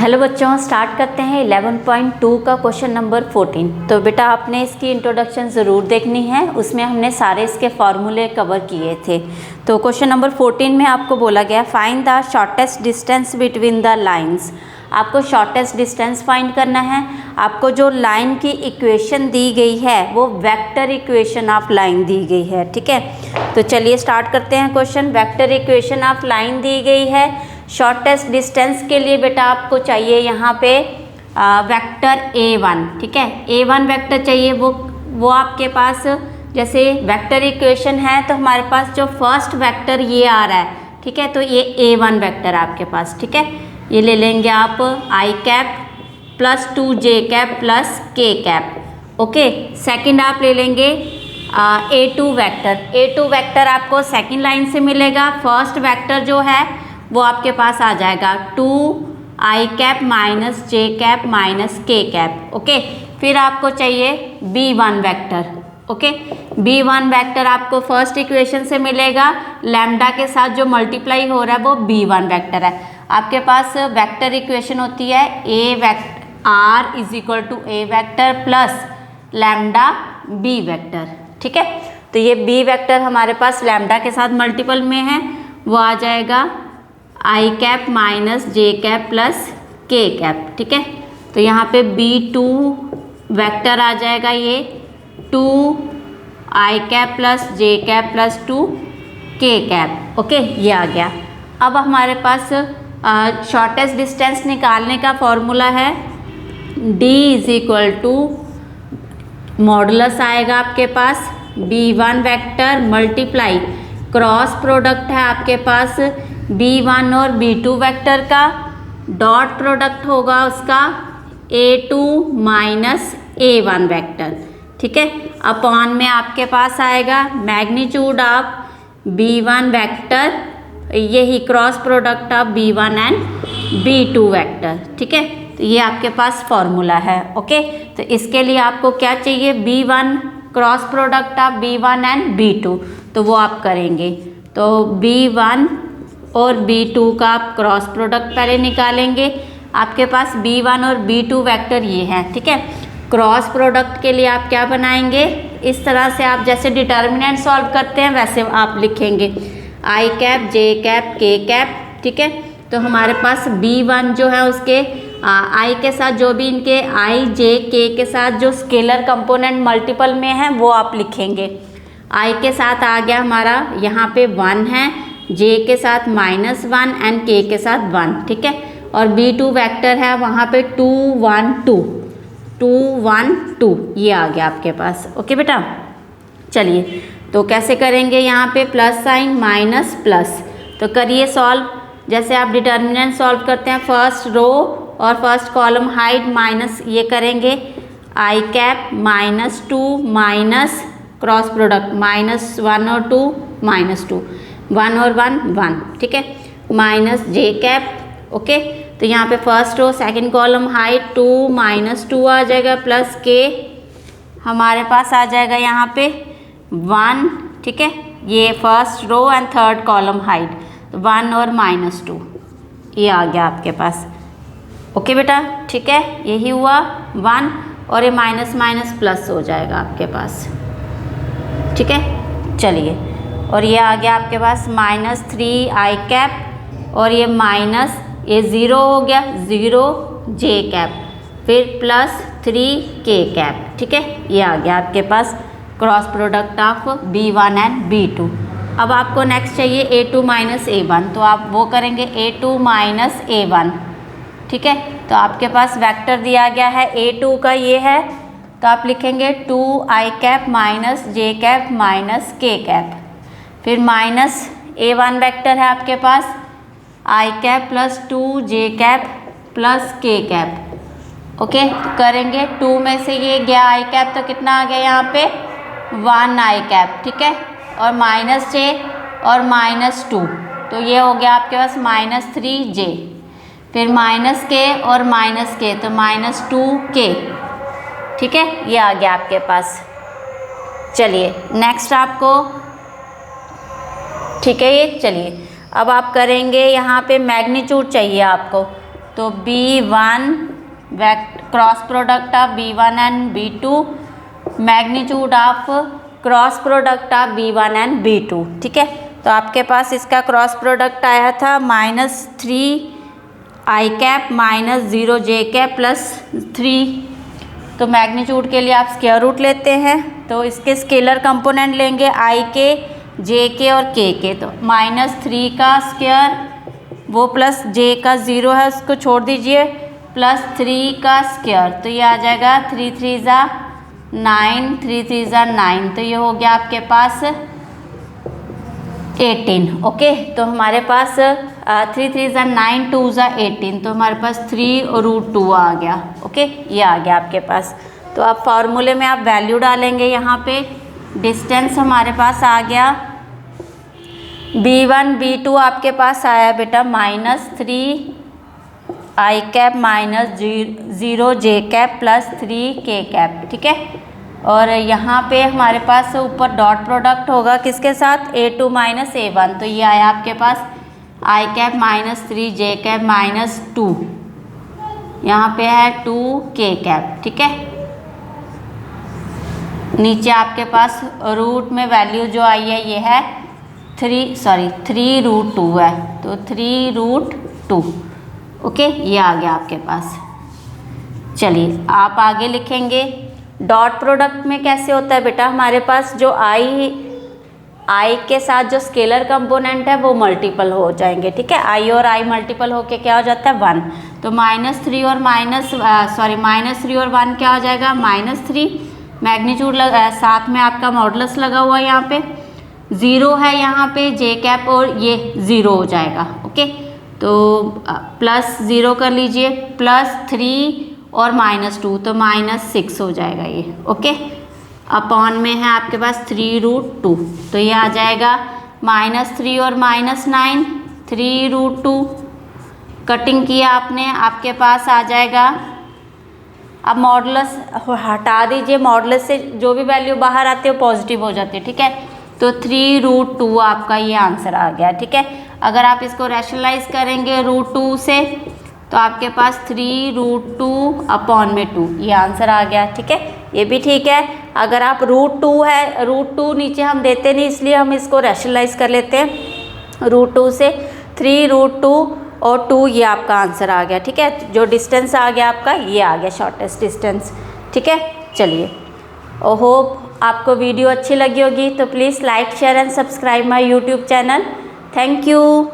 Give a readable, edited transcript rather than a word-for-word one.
Hello बच्चों, start करते हैं 11.2 का क्वेश्चन नंबर 14। तो बेटा आपने इसकी इंट्रोडक्शन ज़रूर देखनी है, उसमें हमने सारे इसके फॉर्मूले कवर किए थे। तो क्वेश्चन नंबर 14 में आपको बोला गया find the shortest distance between the lines. आपको शॉर्टेस्ट डिस्टेंस फाइंड करना है। आपको जो लाइन की इक्वेशन दी गई है वो वेक्टर इक्वेशन ऑफ लाइन दी गई है, ठीक है। तो चलिए स्टार्ट करते हैं question. Vector equation of line दी गई है। शॉर्टेस्ट डिस्टेंस के लिए बेटा आपको चाहिए यहाँ पे वेक्टर a1, ठीक है। a1 वेक्टर चाहिए। वो आपके पास जैसे वेक्टर इक्वेशन है तो हमारे पास जो फर्स्ट वेक्टर ये आ रहा है, ठीक है। तो ये a1 वेक्टर आपके पास, ठीक है। ये ले लेंगे आप i cap plus 2j cap plus k cap, okay. Second आप ले लेंगे a2 वेक्टर। a2 वेक्टर आपको सेकंड लाइन से मिलेगा। फर्स्ट वेक्टर जो है वो आपके पास आ जाएगा 2i cap minus j cap minus k cap, okay. फिर आपको चाहिए b1 vector, okay. b1 vector आपको फर्स्ट इक्वेशन से मिलेगा। लैम्डा के साथ जो मल्टीप्लाई हो रहा है वो b1 वेक्टर है। आपके पास वेक्टर इक्वेशन होती है r is equal to a vector plus lambda b vector, ठीक है। तो ये b वेक्टर हमारे पास लैम्डा के साथ मल्टीपल में है, वो आ जाएगा i cap minus j cap plus k cap, ठीक है। तो यहाँ पे b2 वेक्टर आ जाएगा, ये 2i cap plus j cap plus 2k cap, okay. ये आ गया। अब हमारे पास शॉर्टेस्ट डिस्टेंस निकालने का फॉर्मूला है d is equal to modulus आएगा आपके पास b1 vector multiply cross product है आपके पास b1 और b2 वेक्टर का, डॉट प्रोडक्ट होगा उसका a2 माइनस a1 वेक्टर, ठीक है। अपॉन में आपके पास आएगा मैग्नीट्यूड ऑफ b1 वेक्टर, यही cross product of b1 and b2 vector, ठीक है। तो ये आपके पास फॉर्मूला है, ओके। तो इसके लिए आपको क्या चाहिए, b1 cross product of b1 and b2, तो वो आप करेंगे। तो b1 और b2 का आप क्रॉस प्रोडक्ट पहले निकालेंगे। आपके पास b1 और b2 वेक्टर ये हैं, ठीक है। क्रॉस प्रोडक्ट के लिए आप क्या बनाएंगे, इस तरह से आप जैसे डिटर्मिनेंट सॉल्व करते हैं वैसे आप लिखेंगे i cap j cap k cap, ठीक है। तो हमारे पास b1 जो है उसके i के साथ जो भी इनके i j k के साथ जो स्केलर कंपोनेंट मल्टीपल में है वो आप लिखेंगे। i के साथ आ गया हमारा यहाँ पे 1 है, j के साथ -1 एंड k के साथ 1, ठीक है। और b2 वेक्टर है वहाँ पे 2 1 2 2 1 2, ये आ गया आपके पास, ओके बेटा। चलिए तो कैसे करेंगे, यहाँ पे प्लस साइन माइनस प्लस, तो करिए सॉल्व। जैसे आप डिटर्मिनेंट सॉल्व करते हैं फर्स्ट रो और फर्स्ट कॉलम हाइट माइनस ये करेंगे i cap -2 minus cross product -1 और 2 -2 1 और 1 1, ठीक है, माइनस j कैप, ओके। तो यहाँ पे first row second column height 2 -2 आ जाएगा प्लस k हमारे पास आ जाएगा यहाँ पे 1, ठीक है। ये first row and third column height 1 और -2, ये आ गया आपके पास, ओके बेटा, ठीक है। यही हुआ 1 और ये माइनस माइनस प्लस हो जाएगा आपके पास, ठीक है। चलिए और ये आ गया आपके पास -3i कैप और ये माइनस ये 0 हो गया 0 j कैप, फिर +3k कैप, ठीक है। ये आ गया आपके पास cross product of b1 and b2। अब आपको नेक्स्ट चाहिए a2 माइनस a1, तो आप वो करेंगे a2 माइनस a1, ठीक है। तो आपके पास वेक्टर दिया गया है a2 का ये है, तो आप लिखेंगे 2i cap minus j cap minus k cap, फिर माइनस a1 वेक्टर है आपके पास i cap plus 2j cap plus k cap, okay. तो करेंगे 2 में से ये गया i कैप, तो कितना आ गया यहाँ पे 1i कैप, ठीक है। और माइनस j और -2, तो ये हो गया आपके पास -3j, फिर -k और -k, तो -2k, ठीक है। ये आ गया आपके पास। चलिए नेक्स्ट आपको, ठीक है, ये चलिए अब आप करेंगे यहाँ पे मैग्नीट्यूड चाहिए आपको, तो B1 cross product of B1 and B2, magnitude of cross product of B1 and B2, ठीक है। तो आपके पास इसका क्रॉस प्रोडक्ट आया था -3i कैप -0j कैप +3। तो मैग्नीट्यूड के लिए आप स्क्वायर रूट लेते हैं, तो इसके स्केलर कंपोनेंट लेंगे i के, j के और k के। तो -3 का स्क्वायर वो प्लस j का 0 है उसको छोड़ दीजिए, +3 का स्क्वायर, तो ये आ जाएगा 3 3 ज़ा 9, 3 3 ज़ा 9, तो ये हो गया आपके पास 18। ओके, तो हमारे पास 3 3 ज़ा 9, 2 ज़ा 18, तो हमारे पास 3√2 आ गया। ओके, ये आ गया आपके पास। तो अब फार्मूले में आप वैल्यू डालेंगे, यहाँ पे डिस्टेंस हमारे पास आ गया B1 B2 आपके पास आया बेटा -3i cap -0j cap +3k cap, ठीक है। और यहाँ पे हमारे पास ऊपर डॉट प्रोडक्ट होगा किसके साथ, A2 - A1, तो ये आया आपके पास i कैप -3j कैप -2, यहाँ पे है 2k कैप, ठीक है। नीचे आपके पास रूट में वैल्यू जो आई है ये है 3√2 है, तो 3√2। ओके, ये आ गया आपके पास। चलिए आप आगे लिखेंगे डॉट प्रोडक्ट में कैसे होता है बेटा, हमारे पास जो i के साथ जो स्केलर कंपोनेंट है वो मल्टीपल हो जाएंगे, ठीक है। i और i मल्टीपल होके क्या हो जाता है 1, तो -3 और -3 और 1 क्या हो जाएगा -3, मैग्नीट्यूड साथ में आपका मॉडुलस लगा हुआ है, यहाँ पे 0 है, यहाँ पे j कैप और ये 0 हो जाएगा। ओके, तो +0 कर लीजिए, +3 और -2, तो -6 हो जाएगा ये। ओके, अपॉन में है आपके पास 3√2, तो ये आ जाएगा -3 और -9, 3√2। कटिंग किया आपने, आपके पास आ जाएगा। अब मॉडुलस हटा दीजिए, मॉडुलस से जो भी वैल्यू बाहर आती है वो पॉजिटिव हो जाती है, ठीक है। तो 3√2 आपका ये आंसर आ गया, ठीक है। अगर आप इसको रैशनलाइज करेंगे √2 से, तो आपके पास 3√2 अपॉन में 2, ये आंसर आ गया, ठीक है। ये भी ठीक है। अगर आप √2 है, √2 नीचे हम देते नहीं, इसलिए हम इसको रैशनलाइज कर लेते हैं √2 से। 3√2 और 2, ये आपका आंसर आ गया, ठीक है। जो डिस्टेंस आ गया आपका ये आ गया शॉर्टेस्ट डिस्टेंस, ठीक है। चलिए, और होप आपको वीडियो अच्छी लगी होगी, तो please like share and subscribe my YouTube channel. Thank you.